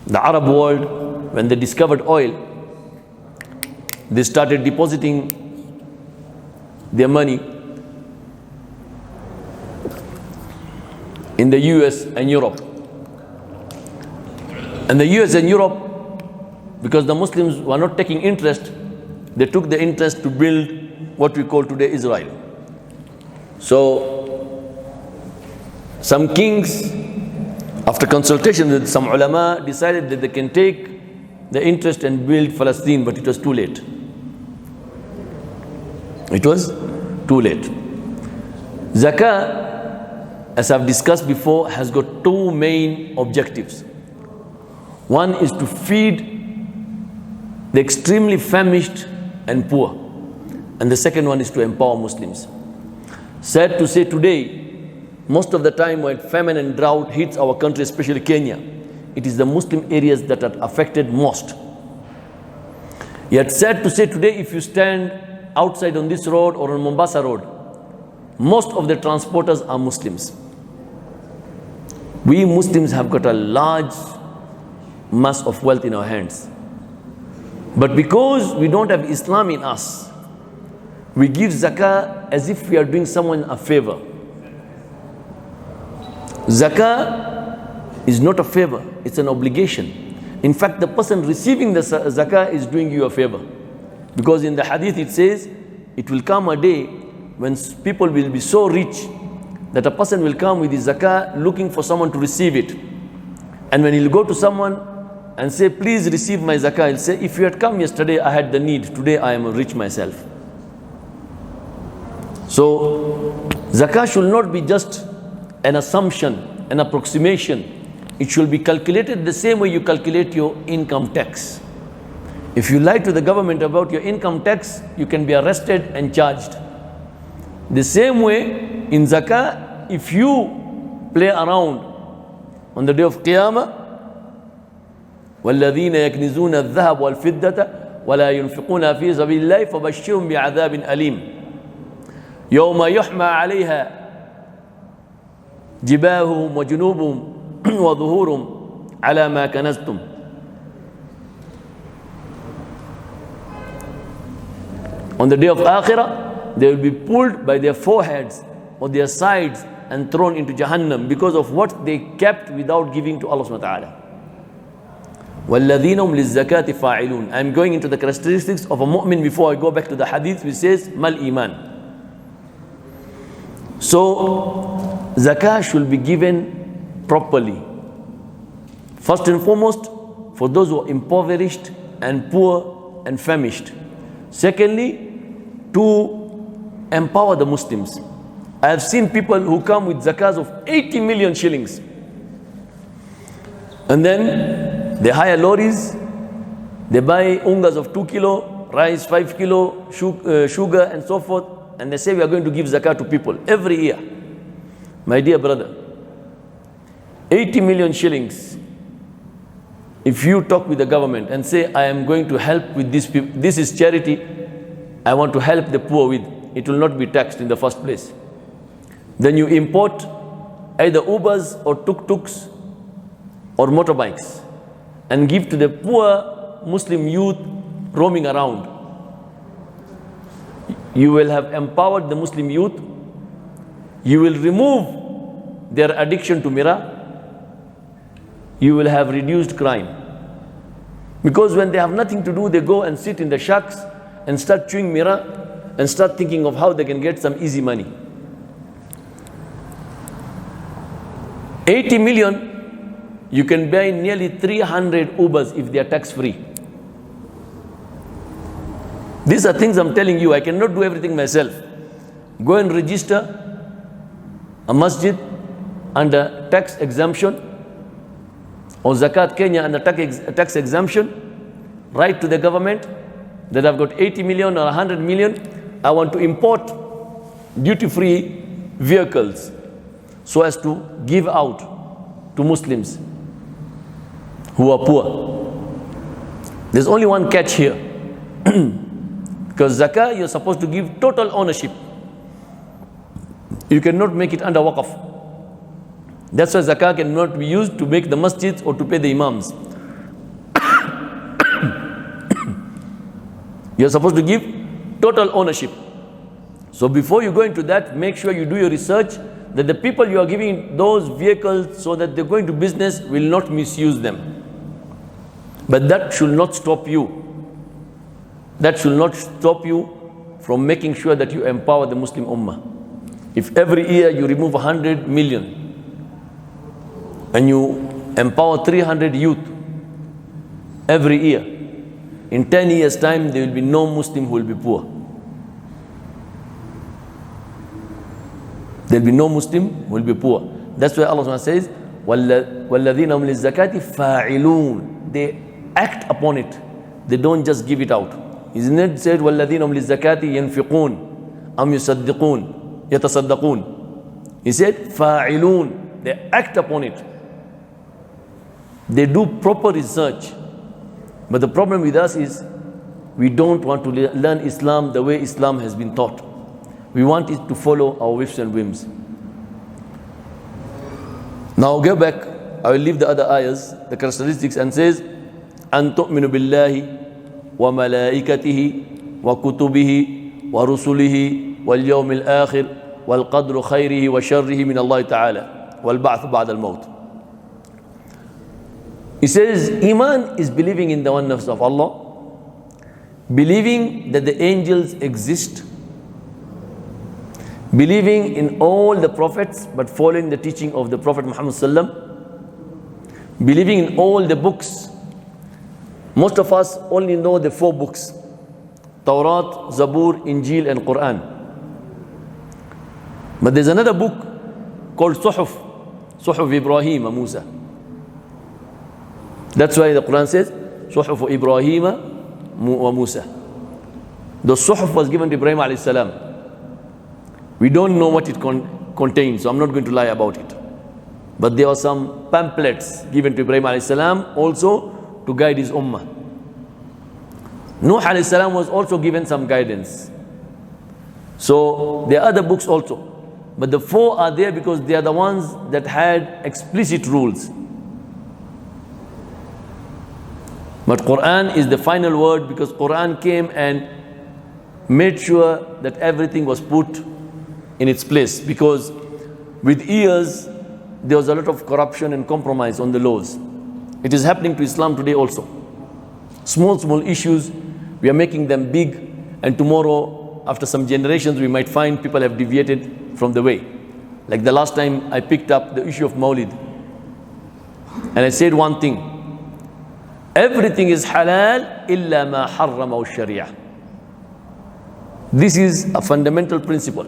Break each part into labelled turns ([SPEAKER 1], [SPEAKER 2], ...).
[SPEAKER 1] The Arab world, when they discovered oil, they started depositing their money in the US and Europe. And the US and Europe, because the Muslims were not taking interest, they took the interest to build what we call today Israel. So some kings, after consultation with some ulama, decided that they can take the interest and build Palestine, but it was too late. It was too late. Zakah, as I've discussed before, has got two main objectives. One is to feed the extremely famished and poor, and the second one is to empower Muslims. Sad to say today, most of the time when famine and drought hits our country, especially Kenya, it is the Muslim areas that are affected most. Yet sad to say today, if you stand outside on this road or on Mombasa road, most of the transporters are Muslims. We Muslims have got a large mass of wealth in our hands. But because we don't have Islam in us, we give zakah as if we are doing someone a favor. Zakah is not a favor, it's an obligation. In fact, the person receiving the zakah is doing you a favor. Because in the hadith it says, it will come a day when people will be so rich that a person will come with his zakah looking for someone to receive it. And when he'll go to someone and say, please receive my zakah, he'll say, if you had come yesterday, I had the need. Today I am rich myself. So zakah should not be just an assumption, an approximation. It should be calculated the same way you calculate your income tax. If you lie to the government about your income tax, you can be arrested and charged. The same way in zakah, if you play around on the day of Qiyamah, وَالَّذِينَ يَكْنِزُونَ الذَّهَبَ وَالْفِدَّةَ وَلَا يُنْفِقُونَ فِي سَبِيلِ اللَّهِ فَبَشِّرْهُم بِعَذَابٍ أَلِيمٍ يَوْمَ يُحْمَى عَلَيْهَا جِبَاهُهُمْ وَجُنُوبُهُمْ وَظُهُورُهُمْ عَلَى مَا كَنَزْتُمْ. On the day of Akhirah, they will be pulled by their foreheads or their sides and thrown into Jahannam because of what they kept without giving to Allah subhanahu wa ta'ala. وَالَّذِينَ هُمْ لِلزَّكَاةِ فَاعِلُونَ. I'm going into the characteristics of a mu'min before I go back to the hadith which says, Mal Iman. So, zakah should be given properly. First and foremost, for those who are impoverished and poor and famished. Secondly, to empower the Muslims. I have seen people who come with zakahs of 80 million shillings. And then they hire lorries, they buy ungas of 2 kilo, rice 5 kilo, sugar and so forth, and they say we are going to give zakah to people every year. My dear brother, 80 million shillings, if you talk with the government and say, I am going to help with these people, this is charity, I want to help the poor with, it will not be taxed in the first place. Then you import either Ubers or tuk-tuks or motorbikes and give to the poor Muslim youth roaming around. You will have empowered the Muslim youth. You will remove their addiction to mirror. You will have reduced crime. Because when they have nothing to do, they go and sit in the shacks and start chewing mirror and start thinking of how they can get some easy money. 80 million, you can buy nearly 300 Ubers if they are tax-free. These are things I'm telling you, I cannot do everything myself. Go and register a masjid under tax exemption, or Zakat Kenya under tax exemption. Write to the government that I've got 80 million or 100 million. I want to import duty-free vehicles so as to give out to Muslims who are poor. There's only one catch here. Because zakah, you're supposed to give total ownership. You cannot make it under waqf. That's why zakah cannot be used to make the masjids or to pay the imams. You're supposed to give total ownership. So before you go into that, make sure you do your research that the people you are giving those vehicles so that they're going to business will not misuse them. But that should not stop you. That should not stop you from making sure that you empower the Muslim Ummah. If every year you remove 100 million and you empower 300 youth every year, in 10 years' time there will be no Muslim who will be poor. There will be no Muslim who will be poor. That's why Allah says, وَالَّذِينَ هُمْ لِلزَّكَاةِ فَاعِلُونَ. They act upon it. They don't just give it out. Isn't it said, وَالَّذِينَ هُمْ لِلزَّكَاةِ يَنْفِقُونَ أَمْ يُصَدِّقُونَ يَتَصَدَّقُونَ. He said, فَاعِلُونَ. They act upon it. They do proper research. But the problem with us is, we don't want to learn Islam the way Islam has been taught. We want it to follow our whims and whims. Now go back, I will leave the other ayahs, the characteristics, and says, أَن تُؤْمِنُ بِاللَّهِ وَمَلَائِكَتِهِ وَكُتُبِهِ وَرُسُلِهِ وَالْيَوْمِ الْآخِرِ وَالْقَدْرُ خَيْرِهِ وَشَرِّهِ مِنَ اللَّهِ تَعَالَى وَالْبَعْثُ بَعْدَ الْمَوْتِ. He says, Iman is believing in the oneness of Allah, believing that the angels exist, believing in all the prophets but following the teaching of the Prophet Muhammad sallam, believing in all the books. Most of us only know the 4 books: Tawrat, Zabur, Injil and Quran. But there's another book called Suhuf Ibrahim and Musa. That's why the Quran says Suhuf Ibrahim wa Musa. The Suhuf was given to Ibrahim alayhi salam. We don't know what it contains, so I'm not going to lie about it. But there were some pamphlets given to Ibrahim alayhi salam also to guide his ummah. Nuh alayhi salam was also given some guidance. So there are other books also. But the 4 are there because they are the ones that had explicit rules. But Quran is the final word because Quran came and made sure that everything was put in its place. Because with years, there was a lot of corruption and compromise on the laws. It is happening to Islam today also. Small issues, we are making them big, and tomorrow, after some generations, we might find people have deviated from the way. Like the last time I picked up the issue of Mawlid, and I said one thing: everything is halal illa ma harrama al-sharia. This is a fundamental principle,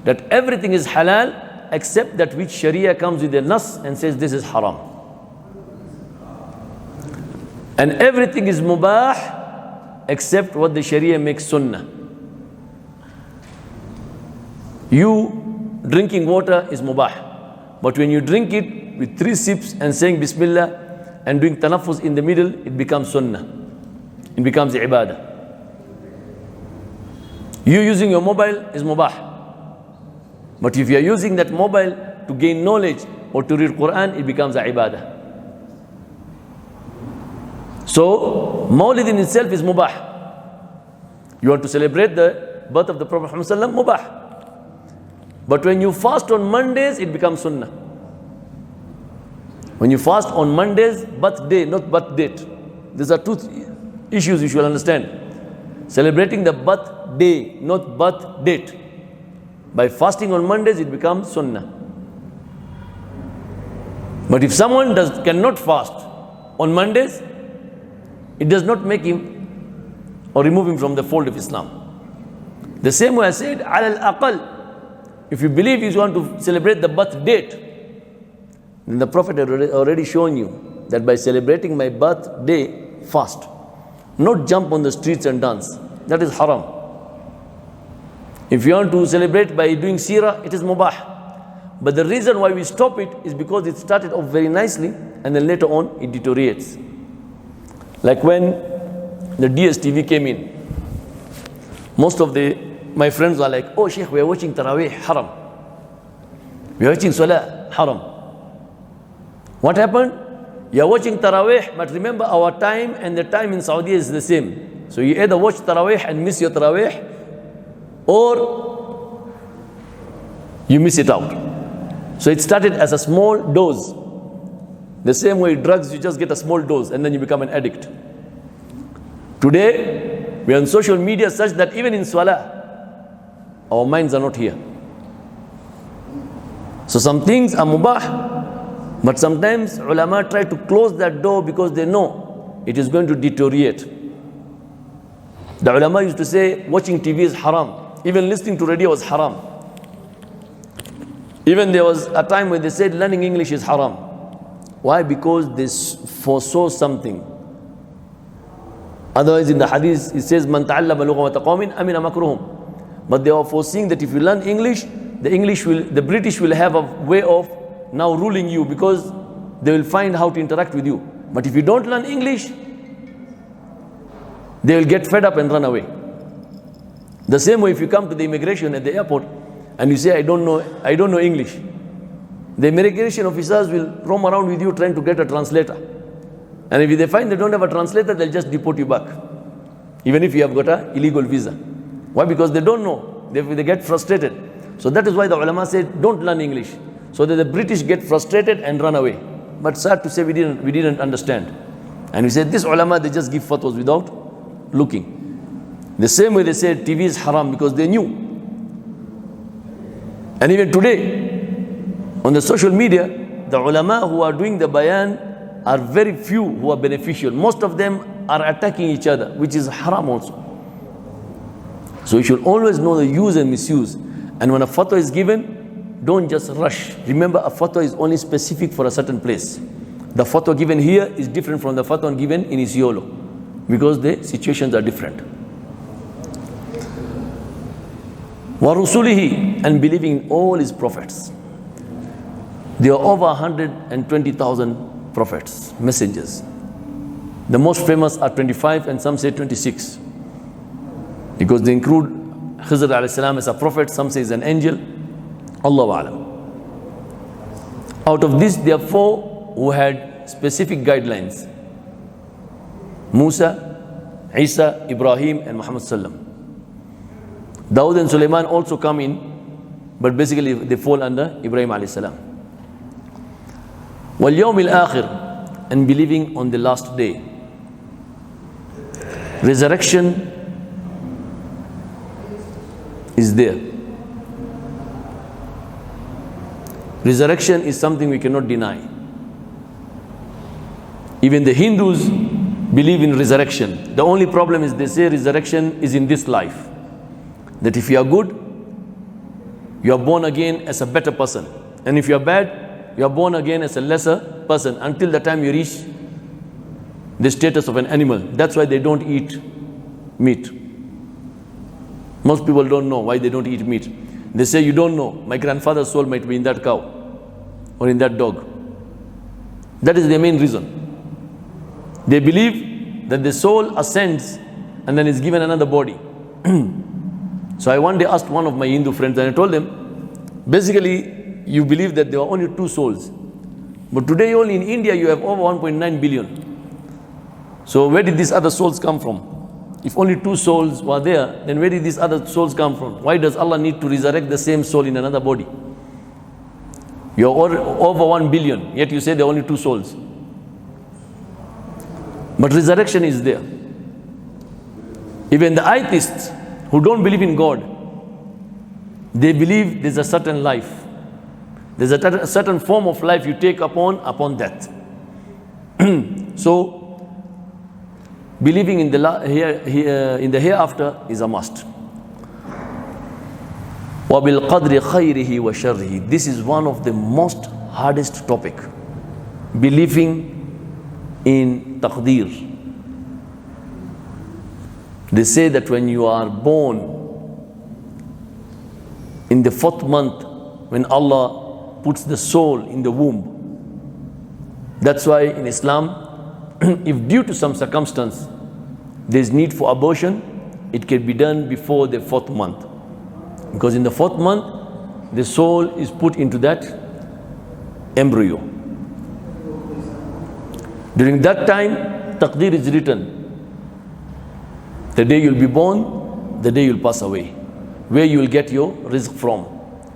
[SPEAKER 1] that everything is halal except that which sharia comes with a nas and says this is haram. And everything is mubah except what the sharia makes sunnah. You drinking water is mubah, but when you drink it with 3 sips and saying bismillah and doing tanaffus in the middle, it becomes sunnah. It becomes ibadah. You using your mobile is mubah. But if you are using that mobile to gain knowledge or to read Quran, it becomes a ibadah. So, Mawlid in itself is mubah. You want to celebrate the birth of the Prophet Muhammad sallam, mubah. But when you fast on Mondays, it becomes sunnah. When you fast on Mondays, birthday, not birth date. These are 2 issues you should understand. Celebrating the birthday, not birth date. By fasting on Mondays, it becomes sunnah. But if someone cannot fast on Mondays, it does not make him or remove him from the fold of Islam. The same way I said, al aqal, if you believe you want to celebrate the birth date, then the Prophet had already shown you that by celebrating my birthday, fast. Not jump on the streets and dance. That is haram. If you want to celebrate by doing seerah, it is mubah. But the reason why we stop it is because it started off very nicely and then later on it deteriorates. Like when the DSTV came in, most of my friends are like, oh Sheikh, we are watching Taraweeh, haram. We are watching Salah, haram. What happened? You are watching Taraweeh, but remember our time and the time in Saudi is the same. So you either watch Taraweeh and miss your Taraweeh, or you miss it out. So it started as a small dose. The same way drugs, you just get a small dose and then you become an addict. Today, we are on social media such that even in Salah, our minds are not here. So some things are mubah, but sometimes ulama try to close that door because they know it is going to deteriorate. The ulama used to say watching TV is haram. Even listening to radio was haram. Even there was a time when they said learning English is haram. Why? Because they foresaw something. Otherwise in the hadith it says man ta'allama lughata qawmin amina makruhum. But they are foreseeing that if you learn English, the British will have a way of now ruling you, because they will find how to interact with you. But if you don't learn English, they will get fed up and run away. The same way if you come to the immigration at the airport and you say I don't know English, the immigration officers will roam around with you trying to get a translator. And if they find they don't have a translator, they'll just deport you back, even if you have got an illegal visa. Why? Because they don't know. They get frustrated. So that is why the ulama said don't learn English, so that the British get frustrated and run away. But sad to say, we didn't understand. And we said this ulama, they just give fatwas without looking. The same way they said TV is haram because they knew. And even today, on the social media, the ulama who are doing the bayan are very few who are beneficial. Most of them are attacking each other, which is haram also. So you should always know the use and misuse. And when a fatwa is given, don't just rush. Remember, a fatwa is only specific for a certain place. The fatwa given here is different from the fatwa given in Isiolo, because the situations are different. وَرُسُلِهِ, and believing in all his prophets. There are over 120,000 prophets, messengers. The most famous are 25 and some say 26. Because they include Khizr a.s. as a prophet, some say is an angel. Allahu A'lam. Out of this, there are 4 who had specific guidelines: Musa, Isa, Ibrahim, and Muhammad sallam. Dawud and Sulaiman also come in, but basically they fall under Ibrahim alayhi salam. وَالْيَوْمِ الْآخِرِ, and believing on the last day. Resurrection is there. Resurrection is something we cannot deny. Even the Hindus believe in resurrection. The only problem is they say resurrection is in this life. That if you are good, you are born again as a better person. And if you are bad, you are born again as a lesser person until the time you reach the status of an animal. That's why they don't eat meat. Most people don't know why they don't eat meat. They say, you don't know, my grandfather's soul might be in that cow or in that dog. That is their main reason. They believe that the soul ascends and then is given another body. So I one day asked one of my Hindu friends, and I told them, basically you believe that there are only 2 souls. But today only in India you have over 1.9 billion. So where did these other souls come from? If only 2 souls were there, then where did these other souls come from? Why does Allah need to resurrect the same soul in another body? You are over 1 billion, yet you say there are only 2 souls. But resurrection is there. Even the atheists who don't believe in God, they believe there's a certain life. There's a certain form of life you take upon death. So believing in the hereafter is a must. وَبِالْقَدْرِ خَيْرِهِ وَشَرِّهِ. This is one of the most hardest topic. Believing in taqdeer. They say that when you are born in the 4th month, when Allah puts the soul in the womb. That's why in Islam, if due to some circumstance there is need for abortion, it can be done before the 4th month. Because in the 4th month, the soul is put into that embryo. During that time, taqdeer is written. The day you'll be born, the day you'll pass away. Where you will get your rizq from.